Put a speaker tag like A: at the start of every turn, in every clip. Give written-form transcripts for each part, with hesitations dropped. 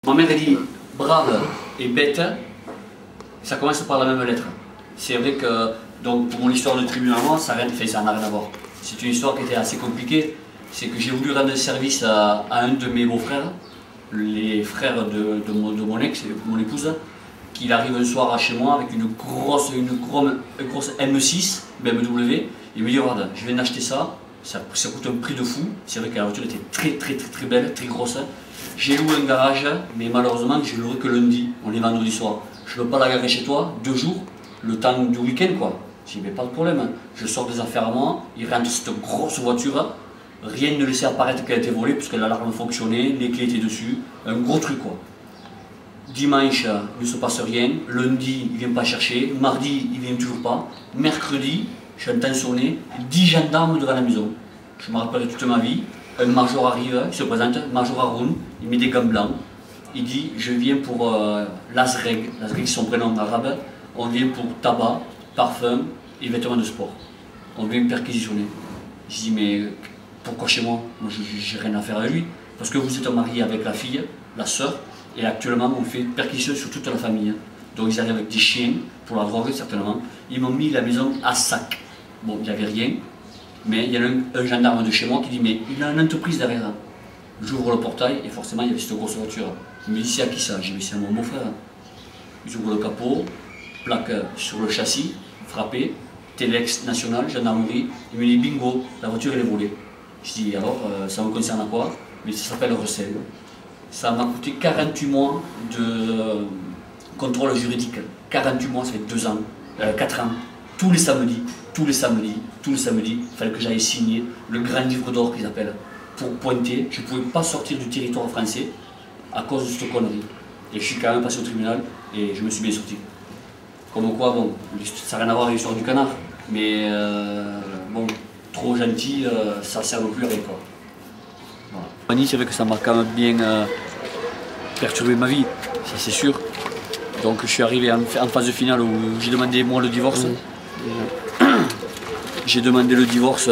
A: Ma mère elle dit brave et bête, ça commence par la même lettre. C'est vrai que donc, pour mon histoire de tribunal, ça n'a rien à voir. C'est une histoire qui était assez compliquée. C'est que j'ai voulu rendre service à un de mes beaux-frères, les frères de mon ex, mon épouse, qu'il arrive un soir chez moi avec une grosse M6 BMW. Il me dit regarde, je viens d'acheter ça, ça coûte un prix de fou. C'est vrai que la voiture était très belle, très grosse. J'ai loué un garage, mais malheureusement je ne louerai que lundi, on est vendredi soir. Je ne peux pas la garer chez toi, 2 jours, le temps du week-end quoi. J'ai dit mais pas de problème, je sors des affaires à moi, il rentre cette grosse voiture, rien ne laissait apparaître qu'elle a été volée puisque l'alarme fonctionnait, les clés étaient dessus, un gros truc quoi. Dimanche, il ne se passe rien, lundi il ne vient pas chercher, mardi il ne vient toujours pas, mercredi, j'entends sonner, 10 gendarmes devant la maison. Je me rappelle toute ma vie, un major arrive, il se présente, major Haroun, il met des gants blancs, il dit je viens pour l'Azreg c'est son prénom arabe, on vient pour tabac, parfum et vêtements de sport. On vient me perquisitionner. Je dis mais pourquoi chez moi? Moi j'ai rien à faire avec lui. Parce que vous êtes marié avec la fille, la sœur, et actuellement on fait perquisition sur toute la famille. Donc ils arrivent avec des chiens, pour la drogue certainement. Ils m'ont mis la maison à sac. Bon, il n'y avait rien, mais il y a un gendarme de chez moi qui dit mais il a une entreprise derrière. J'ouvre le portail et forcément il y avait cette grosse voiture. Il me dit c'est à qui ça? J'ai dit c'est à mon beau-frère. J'ouvre le capot, plaque sur le châssis, frappé, Telex national, gendarmerie. Il me dit bingo, la voiture elle est volée. Je dis alors ça me concerne à quoi? Mais ça s'appelle recel. Ça m'a coûté 48 mois de contrôle juridique. 48 mois, ça fait 2 ans, 4 ans. Tous les samedis, il fallait que j'aille signer le grand livre d'or qu'ils appellent pour pointer. Je ne pouvais pas sortir du territoire français à cause de cette connerie. Et je suis quand même passé au tribunal et je me suis bien sorti. Comme quoi, bon, ça n'a rien à voir avec l'histoire du canard, mais bon, trop gentil, ça ne sert plus à rien quoi. Voilà. C'est vrai que ça m'a quand même bien perturbé ma vie, ça c'est sûr. Donc je suis arrivé en phase finale où j'ai demandé moi le divorce. J'ai demandé le divorce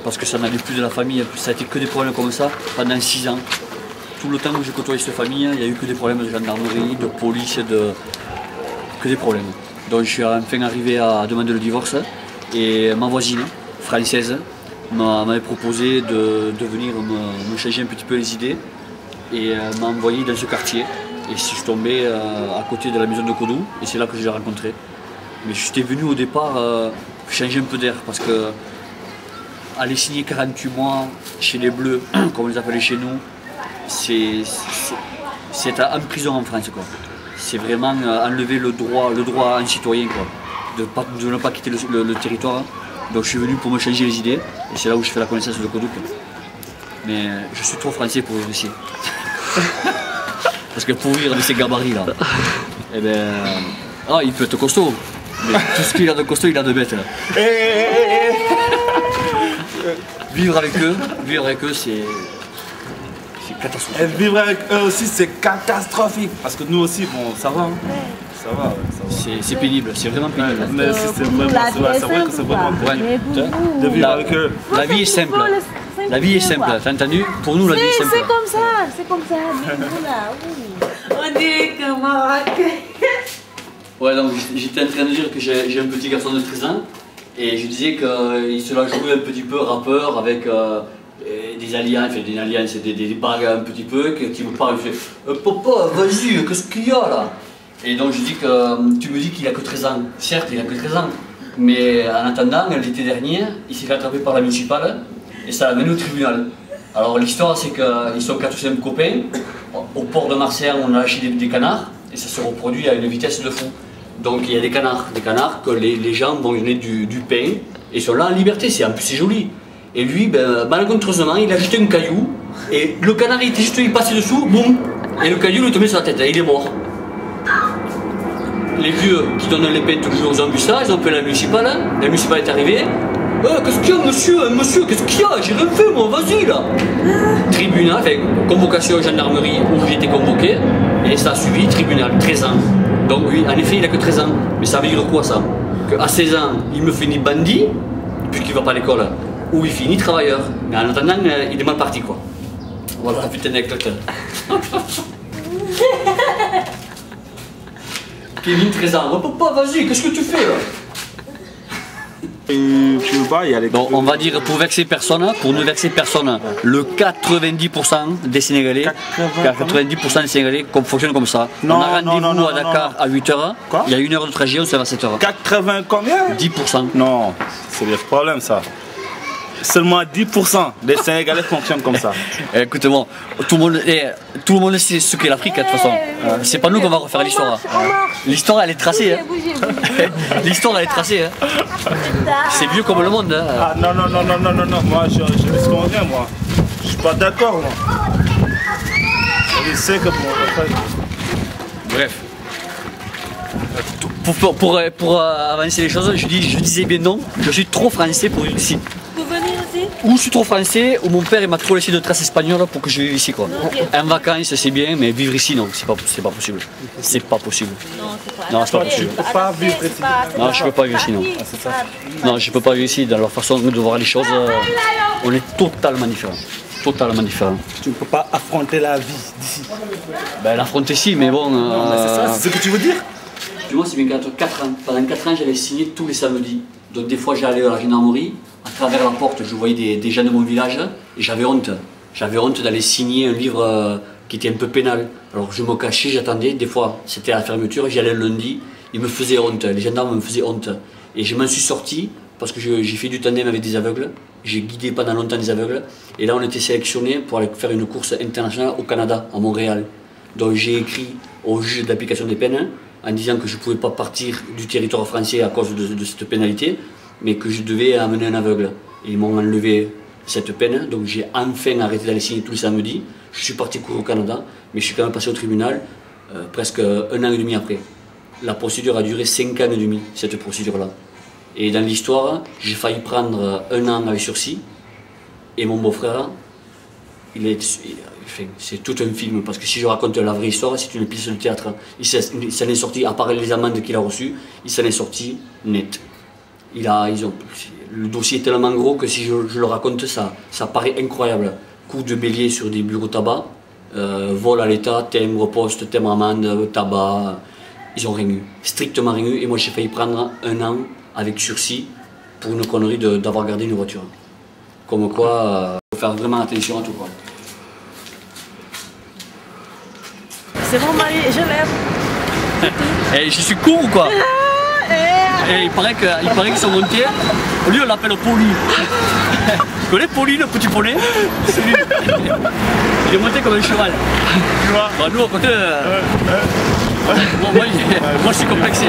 A: parce que ça n'allait plus de la famille, ça a été que des problèmes comme ça pendant 6 ans. Tout le temps où j'ai côtoyé cette famille, il n'y a eu que des problèmes de gendarmerie, de police, que des problèmes. Donc je suis enfin arrivé à demander le divorce et ma voisine française m'avait proposé de venir me changer un petit peu les idées et m'a envoyé dans ce quartier. Et je suis tombé à côté de la maison de Codou et c'est là que je l'ai rencontré. Mais j'étais venu au départ changer un peu d'air parce que aller signer 48 mois chez les Bleus, comme on les appelait chez nous, c'est en prison en France quoi. C'est vraiment enlever le droit à un citoyen quoi, de ne pas quitter le territoire. Donc je suis venu pour me changer les idées et c'est là où je fais la connaissance de Codou. Mais je suis trop français pour vivre ici. Parce que pour vivre de ces gabarits là, eh ben, il peut être costaud, mais tout ce qu'il a de costaud, il a de bête. Vivre avec eux, c'est catastrophique.
B: Et vivre avec eux aussi, c'est catastrophique. Parce que nous aussi, bon, ça va. Hein. Ça va.
A: C'est pénible, c'est vraiment pénible.
B: Mais c'est vrai que c'est vraiment pénible. De vivre avec eux.
A: La vie est simple. La vie est simple, t'as entendu? Pour nous, la vie est simple.
C: C'est comme ça. On dirait qu'un Maroc.
A: Ouais, donc j'étais en train de dire que j'ai un petit garçon de 13 ans et je disais qu'il se la jouait un petit peu rappeur avec des alliances, des bagues un petit peu, qui me parle, il fait papa, vas-y, qu'est-ce qu'il y a là? Et donc je dis que tu me dis qu'il a que 13 ans. Certes, il a que 13 ans, mais en attendant, l'été dernier, il s'est fait attraper par la municipale. Et ça l'a mené au tribunal. Alors l'histoire c'est qu'ils sont 4 ou 5 copains. Au port de Marseille on a lâché des canards et ça se reproduit à une vitesse de fou. Donc il y a des canards que les gens vont donner du pain et ils sont là en liberté, en plus c'est joli. Et lui, malencontreusement, il a jeté un caillou et le canard il était juste passé dessous, boum, et le caillou lui est tombé sur la tête et il est mort. Les vieux qui donnent les pains tous les jours, ils ont vu ça, ils ont appelé la municipale est arrivée. Qu'est-ce qu'il y a monsieur, qu'est-ce qu'il y a? J'ai rien fait moi, vas-y là. Tribunal, convocation gendarmerie où j'ai été convoqué et ça a suivi tribunal, 13 ans. Donc oui, en effet il a que 13 ans. Mais ça veut dire quoi ça? Qu'à 16 ans, il me finit bandit, puisqu'il va pas à l'école, ou il finit travailleur. Mais en attendant, il est mal parti quoi. Voilà la putain d'anecdote. Kevin, 13 ans. Papa, vas-y, qu'est-ce que tu fais là?
B: Tu vois, il y a les...
A: Bon, on va dire pour vexer personne, pour ne vexer personne, le 90% des Sénégalais, 90% des Sénégalais fonctionnent comme ça.
B: Non,
A: on a
B: non,
A: rendez-vous
B: non,
A: à Dakar à 8h,
B: Quoi?
A: il y a 1 heure de trajet, on se lève à 7h.
B: 80 combien?
A: 10%.
B: Non, c'est des problèmes ça. Seulement 10% des Sénégalais fonctionnent comme ça.
A: Écoute-moi, tout le monde sait ce qu'est l'Afrique de toute façon. C'est pas nous qu'on va refaire l'histoire. L'histoire elle est tracée. Hein. L'histoire elle est tracée. Hein. C'est vieux comme le monde. Hein.
B: Ah non, non, non, non, non, non, non, moi je dis ce qu'on vient, moi. Je suis pas d'accord, moi. Je sais que bon,
A: Bref. Pour avancer les choses, je disais bien non, je suis trop français pour vivre ici.
C: Vous venez aussi?
A: Ou je suis trop français, ou mon père il m'a trop laissé de traces espagnoles pour que je vive ici quoi.
C: Ok.
A: En vacances c'est bien, mais vivre ici non, c'est pas possible. C'est pas possible.
C: Non, c'est pas.
A: Non, c'est pas possible.
B: peux pas vivre ici.
A: Non, je peux pas vivre ici non.
B: c'est ça.
A: Non, je peux pas vivre ici, dans leur façon de voir les choses, on est totalement différents. Totalement différents.
B: Tu ne peux pas affronter la vie d'ici.
A: Ben l'affronter si, mais bon...
B: Non, mais c'est ça, c'est ce que tu veux dire?
A: Du moins, c'est bien qu'entre 4 ans. Pendant 4 ans, j'allais signer tous les samedis. Donc des fois, j'allais à la gendarmerie, à travers la porte, je voyais des gens de mon village, et j'avais honte. J'avais honte d'aller signer un livre qui était un peu pénal. Alors je me cachais, j'attendais, des fois, c'était à la fermeture, j'y allais le lundi, ils me faisaient honte, les gendarmes me faisaient honte. Et je m'en suis sorti, parce que j'ai fait du tandem avec des aveugles, j'ai guidé pendant longtemps des aveugles, et là on était sélectionné pour aller faire une course internationale au Canada, à Montréal. Donc j'ai écrit au juge de l'application des peines, en disant que je ne pouvais pas partir du territoire français à cause de cette pénalité, mais que je devais amener un aveugle. Et ils m'ont enlevé cette peine, donc j'ai enfin arrêté d'aller signer tous les samedis. Je suis parti courir au Canada, mais je suis quand même passé au tribunal presque 1 an et demi après. La procédure a duré 5 ans et demi, cette procédure-là. Et dans l'histoire, j'ai failli prendre 1 an avec sursis, et mon beau-frère, c'est tout un film, parce que si je raconte la vraie histoire, c'est une pièce de théâtre. Il s'en est sorti, à part les amendes qu'il a reçues, il s'en est sorti net. Le dossier est tellement gros que si je le raconte, ça paraît incroyable. Coup de bélier sur des bureaux tabac, vol à l'État, timbre poste, timbre amende, tabac. Ils n'ont rien eu, strictement rien eu. Et moi j'ai failli prendre 1 an avec sursis pour une connerie d'avoir gardé une voiture. Comme quoi, il faut faire vraiment attention à tout. Quoi.
C: C'est mon mari, je l'aime.
A: Et je suis court ou quoi? Et il paraît qu'ils sont montés. Lui on l'appelle Poli. Tu connais Poli, le petit poney? Il est monté comme un cheval. Tu vois? Bah, nous à côté. Moi je suis complexé.